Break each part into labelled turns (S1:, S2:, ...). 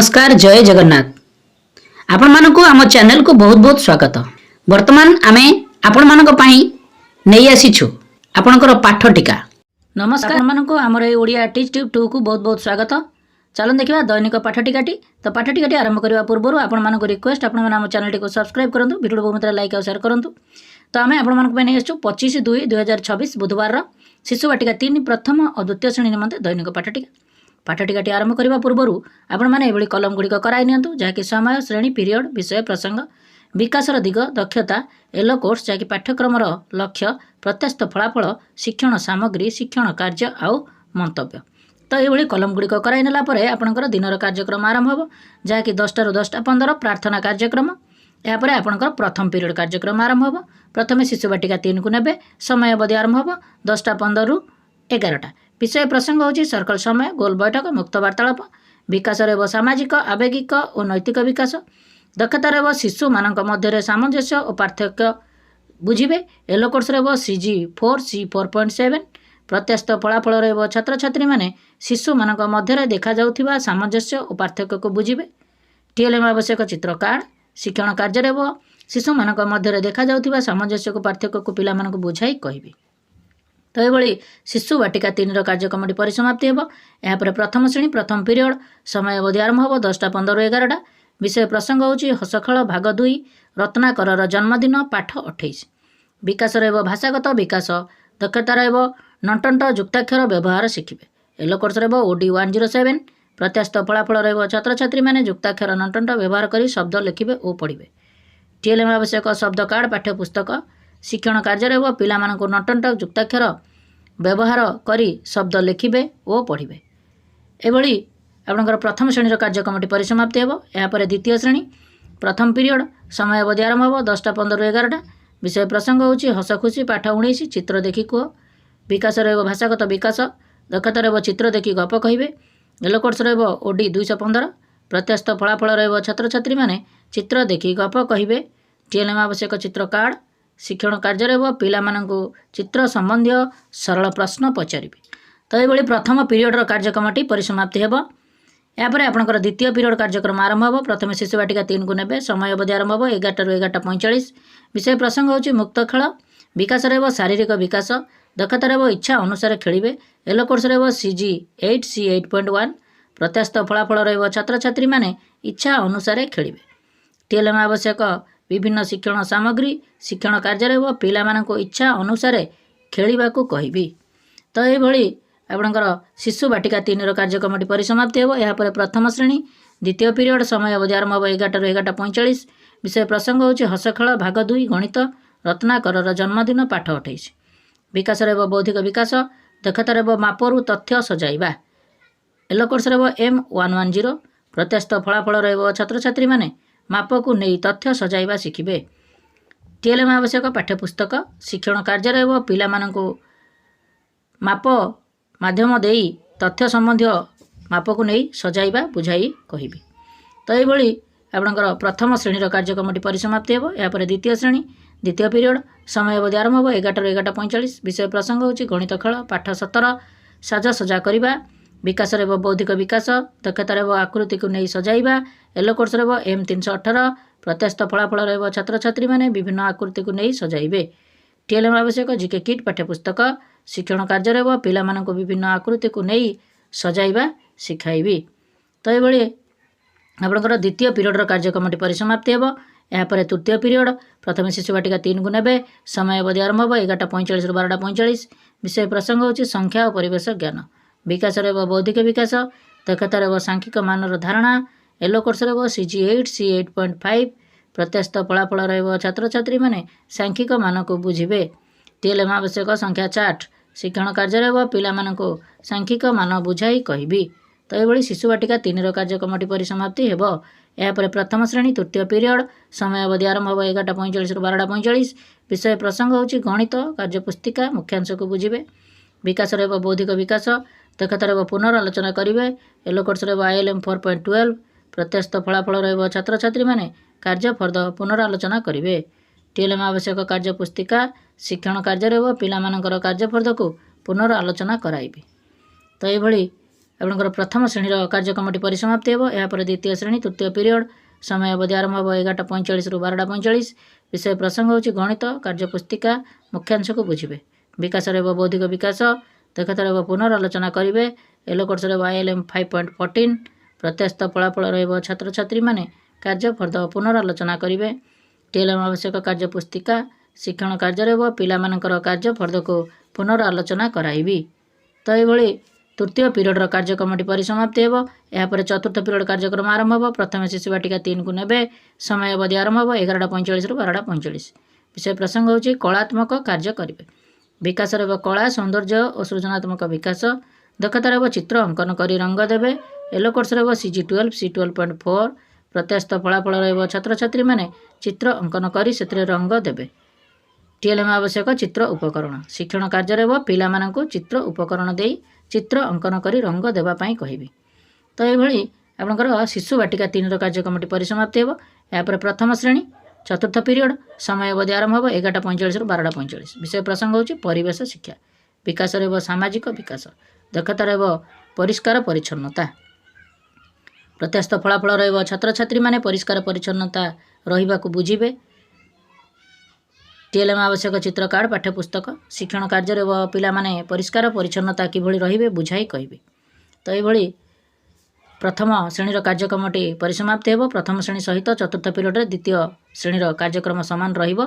S1: नमस्कार जय जगन्नाथ आपण मानक आम चैनल को बहुत बहुत स्वागत। वर्तमान आमे आपण मानक पई नहीं आसीछु आपणकर पाठ टीका। नमस्कार आपण मानक आमर ए ओडिया टीच ट्यूब 2 को बहुत बहुत स्वागत। चलन देखिबा दैनिक पाठ टीकाटी। तो पाठ टीकाटी आरंभ करबा पूर्व आपण मानक रिक्वेस्ट आपण आम चैनल को सब्सक्राइब करंतु, वीडियो को मत लाइक और शेयर करंतु। तो आमे आपण मानक पई नहीं आछु 25/2/2026 बुधवार शिशु वाटिका 3 प्रथम और द्वितीय श्रेणी निमंते दैनिक पाठ टीका। पाठ टीकाटी आरंभ करने पूर्व आपण मैंने ये कलम गुड़िक कराई नियंतु जहाँकि समय श्रेणी पीरियड विषय प्रसंग विकासर दिग दक्षता एलो कोर्स जहाँकि पाठ्यक्रम लक्ष्य प्रत्याशित फलाफल शिक्षण सामग्री शिक्षण कार्य आउ मंतव्य। तो ये कलम गुड़िक कराई नेला आपणकर दिनर कार्यक्रम आरंभ हो जहाँकि 10 ରୁ 10:15 प्रार्थना कार्यक्रम। यापर आपणकर प्रथम पीरियड कार्यक्रम आरंभ हो। प्रथम शिशु वाटिका 3 को नेबे समय अवधि आरंभ हो 10:15 ରୁ 11टा। विषय प्रसंग होची सर्कल समय गोल बैठक मुक्त वार्तालाप विकास सामाजिक आवेगिक और नैतिक विकास दक्षता रह शिशु मानक मध्य सामंजस्य और पार्थक्य बुझे एलो कोर्स CG4 C4.7 प्रत्याशित फलाफल रह छात्र छात्री माने शिशु मानक मध्य देखा जाउथिबा सामंजस्य और पार्थक्य को बुझे TLM आवश्यक चित्र कार्ड शिक्षण कार्य रह शिशु मानक मध्य देखा जाउथिबा सामंजस्य को पार्थक्य को पिला मानक बुझाई कहबी। तो ये शिशु वाटिका 3 कार्यक्रम परिसमाप्ति हो। यापर प्रथम श्रेणी प्रथम पीरियड समय अवधि आरंभ हो 10:15 ରୁ 11ଟା। विषय प्रसंग होची हसखेल भाग 2 रत्नाकर जन्मदिन पाठ 28 विकास रह भाषागत विकास दक्षता रह नटंट जुक्ताक्षर व्यवहार शिखिबे एलो कोर्स रह OD 107 प्रत्याशित फलाफल रह छात्र छात्री माने जुक्ताक्षर नटंट व्यवहार करी शब्द लिखिबे और पढ़िबे। TLM आवश्यक शब्द कार्ड पाठ्यपुस्तक शिक्षण कार्य रह पिला मानकु नटंट जुक्ताक्षर व्यवहार करी शब्द लिखिबे और पढ़िबे। एभली आपनकर प्रथम श्रेणी कार्यक्रम परिसमाप्ति हो। यापर द्वितीय श्रेणी प्रथम पीरियड समय अवधि आरंभ हो 10:15 ରୁ 11ଟା। विषय प्रसंग होची हस खुशी पाठ 19 चित्र देखी कह विकास रह भाषागत विकास दक्षता रह चित्र देखी गप कहिबे एलो कोर्स रह OD 215 प्रत्याशित फलाफल रह छात्र छात्री माने चित्र देखी गप कहिबे। TLM आवश्यक चित्र कार्ड शिक्षण कार्य रह पिला मानकु चित्र संबंधी सरल प्रश्न पचारिबे। तो ये प्रथम पीरियड कार्यक्रम परिसमाप्ति हो। यापर आपणकर द्वितीय पीरियड कार्यक्रम आरंभ हो। प्रथम शिशु वाटिका 3 को नेबे समय अवधि आरंभ हो 11 ରୁ 11:45 विषय प्रसंग होची मुक्त खेल विकास रह शारीरिक विकास दक्षता रह इच्छा अनुसार खेलिबे एलो कोर्स रह CG8 C8.1 प्रत्याशित फलाफल रह छात्र छात्री माने इच्छा अनुसार खेलिबे। TLM आवश्यक विभिन्न शिक्षण सामग्री शिक्षण कार्य रह पिला मानको इच्छा अनुसार खेलिबा को कहबी। तो ये आपणकर शिशु वाटिका 3 कार्यक्रम परिसमाप्ति हो। यापर प्रथम श्रेणी द्वितीय पीरियड समय अवधि आरंभ हो 11 ରୁ 11:45 विषय प्रसंग होची हसखेल भाग 2 गणित रत्नाकर जन्मदिन पाठ 28 विकास रह बौद्धिक विकास दक्षता रह मापरू तथ्य सजाइबा एलो कोर्स रह M110 प्रत्याशित फलाफल रह छात्र छात्री माने माप को नहीं तथ्य सजाइबा शिखिबे। TLM आवश्यक पाठ्यपुस्तक शिक्षण कार्य रह पिला मानकु माप माध्यम देई तथ्य संबंधी माप को नहीं सजाइबा बुझाई कहबी। तो ये आपणकर प्रथम श्रेणी कार्यक्रम परिसमाप्ति हो। यापर द्वितीय श्रेणी द्वितीय पीरियड समय अवधि आरंभ हो 11 ରୁ 11:45 विषय प्रसंग होची गणित खेल पाठ 17 साज सजा करिबा विकास रह बौद्धिक विकास दक्षता रह आकृति को नहीं सजाइबा एलो कोर्स रह M318 प्रत्याशित फलाफल रह छात्र छात्री माने विभिन्न आकृति को नहीं सजाइबे। TLM आवश्यक GK किट पाठ्यपुस्तक शिक्षण कार्य रह पिला मानको विभिन्न आकृति को नहीं सजाइबा शिखाइबी। तो ये आपणकर द्वितीय पीरियड कार्यक्रम परिसमाप्ति हो। यापर तृतीय पीरियड प्रथम शिशु वाटिका 3 को नेबे समय अवधि आरंभ हो 11:45 ରୁ 12:45 विषय प्रसंग होची संख्या और परिवेश ज्ञान विकास रह बौद्धिक विकास दक्षता रह सांख्यिक मानर धारणा एलो कोर्स रह CG8 C8.5 प्रत्याशित फलाफल रह छात्र छात्री माने सांख्यिक मान को बुझे। TLM आवश्यक संख्या चार्ट शिक्षण कार्य रह पिला मानको सांख्यिक मान बुझाई कहबी। तो ये शिशु वाटिका 3 कार्यक्रम परिसमाप्ति हो। यापर प्रथम श्रेणी तृतीय पीरियड समय अवधि आरंभ हो 11:45 ରୁ 12:45 विषय प्रसंग होची गणित कार्यपुस्तिका मुख्यांश को बुझे विकास रह बौद्धिक विकास दक्षता रह पुनरालोचना करेंगे एलो कोर्स रह ILM 4.12 प्रत्याशित फलाफल रह छात्र छात्री माने कार्य फर्द पुनरालोचना करेंगे। TLM आवश्यक कार्यपुस्तिका शिक्षण कार्य रह पिला मानकर कार्य फर्द को पुनरालोचना कराइबे। तो ये ଆପଣଙ୍କର ପ୍ରଥମ ଶ୍ରେଣୀର କାର୍ଯ୍ୟକ୍ରମଟି ପରିସମାପ୍ତି ହେବ। ଏହାପରେ ଦ୍ୱିତୀୟ ଶ୍ରେଣୀ ତୃତୀୟ ପିରିୟଡ଼ ସମୟ ଅବଧି ଆରମ୍ଭ ହେବ 11:45ରୁ 12:45। ବିଷୟ ପ୍ରସଙ୍ଗ ହେଉଛି ଗଣିତ। କାର୍ଯ୍ୟପୁସ୍ତିକା ମୁଖ୍ୟାଂଶକୁ ବୁଝିବେ। ବିକାଶରେ ହେବ ବୌଦ୍ଧିକ ବିକାଶ। ଦକ୍ଷତାରେ ହେବ ପୁନରାଲୋଚନା କରିବେ। ଏଲୋ କୋର୍ସରେ ହେବ ILM 5.14। ପ୍ରତ୍ୟାଶିତ ଫଳାଫଳ ରହିବ ଛାତ୍ରଛାତ୍ରୀମାନେ କାର୍ଯ୍ୟ ଫର୍ଦ୍ଦ ପୁନରାଲୋଚନା କରିବେ। TLM ଆବଶ୍ୟକ କାର୍ଯ୍ୟପୁସ୍ତିକା। ଶିକ୍ଷଣ କାର୍ଯ୍ୟରେ ହେବ ପିଲାମାନଙ୍କର କାର୍ଯ୍ୟ ଫର୍ଦ୍ଦକୁ ପୁନରାଲୋଚନା କରାଇବି। ତ ଏଇଭଳି ତୃତୀୟ ପିରିୟଡ଼ର କାର୍ଯ୍ୟକ୍ରମଟି ପରିସମାପ୍ତି ହେବ। ଏହାପରେ ଚତୁର୍ଥ ପିରିୟଡ଼ କାର୍ଯ୍ୟକ୍ରମ ଆରମ୍ଭ ହେବ। ପ୍ରଥମେ ଶିଶୁ ବାଟିକା 3କୁ ନେବେ। ସମୟ ଅବଧି ଆରମ୍ଭ ହେବ 11:45ରୁ 12:45। ବିଷୟ ପ୍ରସଙ୍ଗ ହେଉଛି କଳାତ୍ମକ କାର୍ଯ୍ୟ କରିବେ। ବିକାଶରେ ହେବ କଳା, ସୌନ୍ଦର୍ଯ୍ୟ ଓ ସୃଜନାତ୍ମକ ବିକାଶ। ଦକ୍ଷତାରେ ହେବ ଚିତ୍ର ଅଙ୍କନ କରି ରଙ୍ଗ ଦେବେ। ଏଲୋ କୋର୍ସରେ ହେବ CG12 C12.4। ପ୍ରତ୍ୟାଶିତ ଫଳାଫଳ ରହିବ ଛାତ୍ରଛାତ୍ରୀମାନେ ଚିତ୍ର ଅଙ୍କନ କରି ସେଥିରେ ରଙ୍ଗ ଦେବେ। TLM ଆବଶ୍ୟକ ଚିତ୍ର ଉପକରଣ। ଶିକ୍ଷଣ କାର୍ଯ୍ୟରେ ହେବ ପିଲାମାନଙ୍କୁ ଚିତ୍ର ଉପକରଣ ଦେଇ ଚିତ୍ର ଅଙ୍କନ କରି ରଙ୍ଗ ଦେବା ପାଇଁ କହିବି। ତ ଏଇଭଳି ଆପଣଙ୍କର ଶିଶୁ ବାଟିକା 3ର କାର୍ଯ୍ୟକ୍ରମଟି ପରିସମାପ୍ତି ହେବ। ଏହାପରେ ପ୍ରଥମ ଶ୍ରେଣୀ ଚତୁର୍ଥ ପିରିୟଡ଼ ସମୟ ଅବଧି ଆରମ୍ଭ ହେବ 11:45ରୁ 12:45। ବିଷୟ ପ୍ରସଙ୍ଗ ହେଉଛି ପରିବେଶ ଶିକ୍ଷା। ବିକାଶରେ ହେବ ସାମାଜିକ ବିକାଶ। ଦକ୍ଷତାରେ ହେବ ପରିଷ୍କାର ପରିଚ୍ଛନ୍ନତା। ପ୍ରତ୍ୟାଶିତ ଫଳାଫଳ ରହିବ ଛାତ୍ରଛାତ୍ରୀମାନେ ପରିଷ୍କାର ପରିଚ୍ଛନ୍ନତା ରହିବାକୁ ବୁଝିବେ। TLM ଆବଶ୍ୟକ ଚିତ୍ର କାର୍ଡ଼ ପାଠ୍ୟପୁସ୍ତକ। ଶିକ୍ଷଣ କାର୍ଯ୍ୟରେ ହେବ ପିଲାମାନେ ପରିଷ୍କାର ପରିଚ୍ଛନ୍ନତା କିଭଳି ରହିବେ ବୁଝାଇ କହିବେ। ତ ଏଇଭଳି ପ୍ରଥମ ଶ୍ରେଣୀର କାର୍ଯ୍ୟକ୍ରମଟି ପରିସମାପ୍ତି ହେବ। ପ୍ରଥମ ଶ୍ରେଣୀ ସହିତ ଚତୁର୍ଥ ପିରିୟଡ଼ରେ ଦ୍ୱିତୀୟ ଶ୍ରେଣୀର କାର୍ଯ୍ୟକ୍ରମ ସମାନ ରହିବ।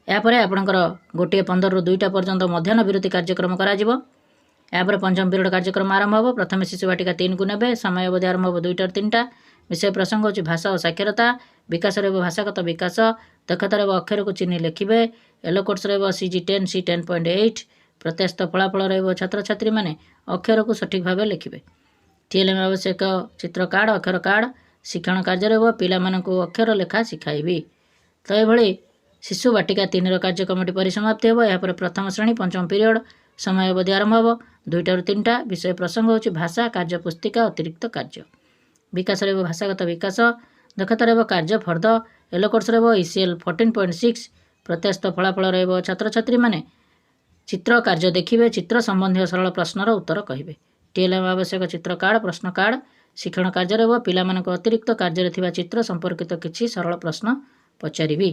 S1: ଏହାପରେ ଆପଣଙ୍କର 1:15ରୁ 2ଟା ପର୍ଯ୍ୟନ୍ତ ମଧ୍ୟାହ୍ନ ବିରତି କାର୍ଯ୍ୟକ୍ରମ କରାଯିବ। ଏହାପରେ ପଞ୍ଚମ ପିରିୟଡ଼ କାର୍ଯ୍ୟକ୍ରମ ଆରମ୍ଭ ହେବ। ପ୍ରଥମେ ଶିଶୁ ବାଟିକା 3କୁ ନେବେ। ସମୟ ଅବଧି ଆରମ୍ଭ ହେବ 2ଟାରୁ 3ଟା। ବିଷୟ ପ୍ରସଙ୍ଗ ହେଉଛି ଭାଷା ଓ ସାକ୍ଷରତା। ବିକାଶରେ ହେବ ଭାଷାଗତ ବିକାଶ। ଦକ୍ଷତାରେ ହେବ ଅକ୍ଷରକୁ ଚିହ୍ନି ଲେଖିବେ। ଏଲୋ କୋର୍ସରେ ହେବ CG10 C10.8। ପ୍ରତ୍ୟାଶିତ ଫଳାଫଳ ରହିବ ଛାତ୍ରଛାତ୍ରୀମାନେ ଅକ୍ଷରକୁ ସଠିକ୍ ଭାବେ ଲେଖିବେ। TLM ଆବଶ୍ୟକ ଚିତ୍ର କାର୍ଡ଼, ଅକ୍ଷର କାର୍ଡ଼। ଶିକ୍ଷଣ କାର୍ଯ୍ୟରେ ହେବ ପିଲାମାନଙ୍କୁ ଅକ୍ଷର ଲେଖା ଶିଖାଇବି। ତ ଏଭଳି ଶିଶୁ ବାଟିକା 3ର କାର୍ଯ୍ୟକ୍ରମଟି ପରିସମାପ୍ତି ହେବ। ଏହାପରେ ପ୍ରଥମ ଶ୍ରେଣୀ ପଞ୍ଚମ ପିରିୟଡ଼ ସମୟ ଅବଧି ଆରମ୍ଭ ହେବ 2ଟାରୁ 3ଟା। ବିଷୟ ପ୍ରସଙ୍ଗ ହେଉଛି ଭାଷା, କାର୍ଯ୍ୟପୁସ୍ତିକା, ଅତିରିକ୍ତ କାର୍ଯ୍ୟ। ବିକାଶରେ ହେବ ଭାଷାଗତ ବିକାଶ। ଦକ୍ଷତାରେ ହେବ କାର୍ଯ୍ୟ ଫର୍ଦ୍ଦ। ଏଲୋ କୋର୍ସରେ ହେବ ECL 14.6। ପ୍ରତ୍ୟାଶିତ ଫଳାଫଳ ରହିବ ଛାତ୍ରଛାତ୍ରୀମାନେ ଚିତ୍ର କାର୍ଯ୍ୟ ଦେଖିବେ। ଚିତ୍ର ସମ୍ବନ୍ଧୀୟ ସରଳ ପ୍ରଶ୍ନର ଉତ୍ତର କହିବେ। TLM ଆବଶ୍ୟକ ଚିତ୍ର କାର୍ଡ଼, ପ୍ରଶ୍ନ କାର୍ଡ଼। ଶିକ୍ଷଣ କାର୍ଯ୍ୟରେ ହେବ ପିଲାମାନଙ୍କ ଅତିରିକ୍ତ କାର୍ଯ୍ୟରେ ଥିବା ଚିତ୍ର ସମ୍ପର୍କିତ କିଛି ସରଳ ପ୍ରଶ୍ନ ପଚାରିବି।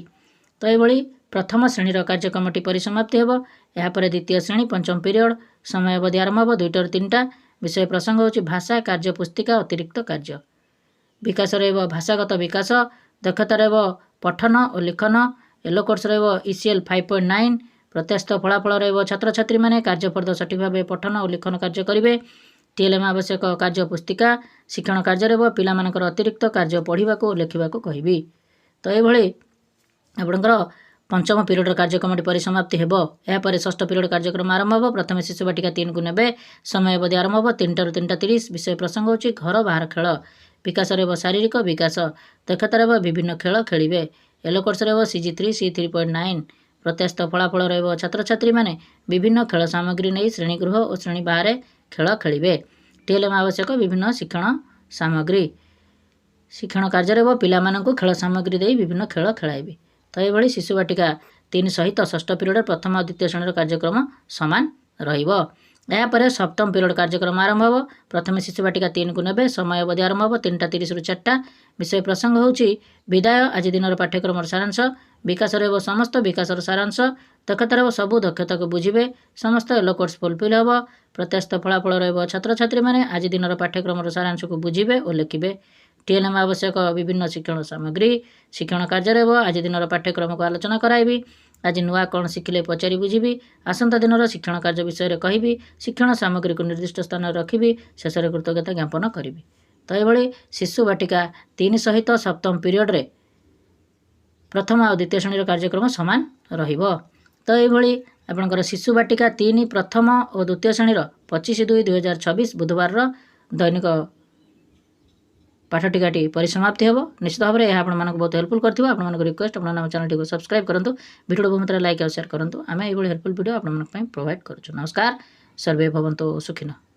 S1: ତ ଏଭଳି ପ୍ରଥମ ଶ୍ରେଣୀର କାର୍ଯ୍ୟକ୍ରମଟି ପରିସମାପ୍ତି ହେବ। ଏହାପରେ ଦ୍ୱିତୀୟ ଶ୍ରେଣୀ ପଞ୍ଚମ ପିରିୟଡ଼ ସମୟ ଅବଧି ଆରମ୍ଭ ହେବ 2ଟାରୁ 3ଟା। ବିଷୟ ପ୍ରସଙ୍ଗ ହେଉଛି ଭାଷା, କାର୍ଯ୍ୟପୁସ୍ତିକା, ଅତିରିକ୍ତ କାର୍ଯ୍ୟ। ବିକାଶରେ ହେବ ଭାଷାଗତ ବିକାଶ। ଦକ୍ଷତାରେ ହେବ ପଠନ ଓ ଲିଖନ। ଏଲୋ କୋର୍ସରେ ହେବ ECL 5.9। ପ୍ରତ୍ୟାଶିତ ଫଳାଫଳ ରହିବ ଛାତ୍ରଛାତ୍ରୀମାନେ କାର୍ଯ୍ୟଫର୍ଦ୍ଦ ସଠିକ୍ ଭାବେ ପଠନ ଓ ଲିଖନ କାର୍ଯ୍ୟ କରିବେ। TLM ଆବଶ୍ୟକ କାର୍ଯ୍ୟପୁସ୍ତିକା। ଶିକ୍ଷଣ କାର୍ଯ୍ୟରେ ହେବ ପିଲାମାନଙ୍କର ଅତିରିକ୍ତ କାର୍ଯ୍ୟ ପଢ଼ିବାକୁ ଓ ଲେଖିବାକୁ କହିବି। ତ ଏଇଭଳି ଆପଣଙ୍କର ପଞ୍ଚମ ପିରିୟଡ଼ର କାର୍ଯ୍ୟକ୍ରମଟି ପରିସମାପ୍ତି ହେବ। ଏହାପରେ ଷଷ୍ଠ ପିରିୟଡ଼ କାର୍ଯ୍ୟକ୍ରମ ଆରମ୍ଭ ହେବ। ପ୍ରଥମେ ଶିଶୁ ବାଟିକା 3କୁ ନେବେ। ସମୟ ଅବଧି ଆରମ୍ଭ ହେବ 3ଟାରୁ 3:30। ବିଷୟ ପ୍ରସଙ୍ଗ ହେଉଛି ଘର ବାହାର ଖେଳ। ବିକାଶରେ ହେବ ଶାରୀରିକ ବିକାଶ। ଦକ୍ଷତାରେ ହେବ ବିଭିନ୍ନ ଖେଳ ଖେଳିବେ। ଏଲୋ କୋର୍ସରେ ହେବ CG3 C3.9। ପ୍ରତ୍ୟାଶିତ ଫଳାଫଳ ରହିବ ଛାତ୍ରଛାତ୍ରୀମାନେ ବିଭିନ୍ନ ଖେଳ ସାମଗ୍ରୀ ନେଇ ଶ୍ରେଣୀଗୃହ ଓ ଶ୍ରେଣୀ ବାହାରେ ଖେଳ ଖେଳିବେ। TLM ଆବଶ୍ୟକ ବିଭିନ୍ନ ଶିକ୍ଷଣ ସାମଗ୍ରୀ। ଶିକ୍ଷଣ କାର୍ଯ୍ୟରେ ହେବ ପିଲାମାନଙ୍କୁ ଖେଳ ସାମଗ୍ରୀ ଦେଇ ବିଭିନ୍ନ ଖେଳ ଖେଳାଇବି। ତ ଏଭଳି ଶିଶୁ ବାଟିକା 3 ସହିତ ଷଷ୍ଠ ପିରିୟଡ଼ ପ୍ରଥମ ଓ ଦ୍ୱିତୀୟ ଶ୍ରେଣୀର କାର୍ଯ୍ୟକ୍ରମ ସମାନ ରହିବ। ଏହାପରେ ସପ୍ତମ ପିରିୟଡ଼ କାର୍ଯ୍ୟକ୍ରମ ଆରମ୍ଭ ହେବ। ପ୍ରଥମେ ଶିଶୁ ବାଟିକା 3କୁ ନେବେ। ସମୟ ଅବଧି ଆରମ୍ଭ ହେବ 3:30ରୁ 4ଟା। ବିଷୟ ପ୍ରସଙ୍ଗ ହେଉଛି ବିଦାୟ, ଆଜି ଦିନର ପାଠ୍ୟକ୍ରମର ସାରାଂଶ। ବିକାଶରେ ହେବ ସମସ୍ତ ବିକାଶର ସାରାଂଶ। ଦକ୍ଷତାରେ ହେବ ସବୁ ଦକ୍ଷତାକୁ ବୁଝିବେ। ସମସ୍ତ ଏଲୋ କୋର୍ସ ଫୁଲଫିଲ୍ ହେବ। ପ୍ରତ୍ୟାଶିତ ଫଳାଫଳ ରହିବ ଛାତ୍ରଛାତ୍ରୀମାନେ ଆଜି ଦିନର ପାଠ୍ୟକ୍ରମର ସାରାଂଶକୁ ବୁଝିବେ ଓ ଲେଖିବେ। TLM ଆବଶ୍ୟକ ବିଭିନ୍ନ ଶିକ୍ଷଣ ସାମଗ୍ରୀ। ଶିକ୍ଷଣ କାର୍ଯ୍ୟରେ ହେବ ଆଜି ଦିନର ପାଠ୍ୟକ୍ରମକୁ ଆଲୋଚନା କରାଇବି। ଆଜି ନୂଆ କ'ଣ ଶିଖିଲେ ପଚାରି ବୁଝିବି। ଆସନ୍ତା ଦିନର ଶିକ୍ଷଣ କାର୍ଯ୍ୟ ବିଷୟରେ କହିବି। ଶିକ୍ଷଣ ସାମଗ୍ରୀକୁ ନିର୍ଦ୍ଦିଷ୍ଟ ସ୍ଥାନରେ ରଖିବି। ଶେଷରେ କୃତଜ୍ଞତା ଜ୍ଞାପନ କରିବି। ତ ଏଭଳି ଶିଶୁ ବାଟିକା 3 ସହିତ ସପ୍ତମ ପିରିୟଡ଼ରେ ପ୍ରଥମ ଆଉ ଦ୍ୱିତୀୟ ଶ୍ରେଣୀର କାର୍ଯ୍ୟକ୍ରମ ସମାନ ରହିବ। ତ ଏଇଭଳି ଆପଣଙ୍କର ଶିଶୁ ବାଟିକା 3 ପ୍ରଥମ ଓ ଦ୍ୱିତୀୟ ଶ୍ରେଣୀର 25/2/2026 ବୁଧବାରର ଦୈନିକ ପାଠଟିକାଟି ପରିସମାପ୍ତି ହେବ। ନିଶ୍ଚିତ ଭାବରେ ଏହା ଆପଣମାନଙ୍କୁ ବହୁତ ହେଲ୍ପଫୁଲ୍ କରିଥିବ। ଆପଣମାନଙ୍କୁ ରିକ୍ୱେଷ୍ଟ ଆପଣ ଆମ ଚ୍ୟାନେଲଟିକୁ ସବସ୍କ୍ରାଇବ୍ କରନ୍ତୁ। ଭିଡ଼ିଓ ବହୁତ ମାତ୍ରାରେ ଲାଇକ୍ ଆଉ ସେୟାର କରନ୍ତୁ। ଆମେ ଏଇଭଳି ହେଲ୍ପଫୁଲ୍ ଭିଡ଼ିଓ ଆପଣମାନଙ୍କ ପାଇଁ ପ୍ରୋଭାଇଡ଼ କରୁଛୁ। ନମସ୍କାର। ସର୍ବେ ଭବନ୍ତୁ ସୁଖିନଃ।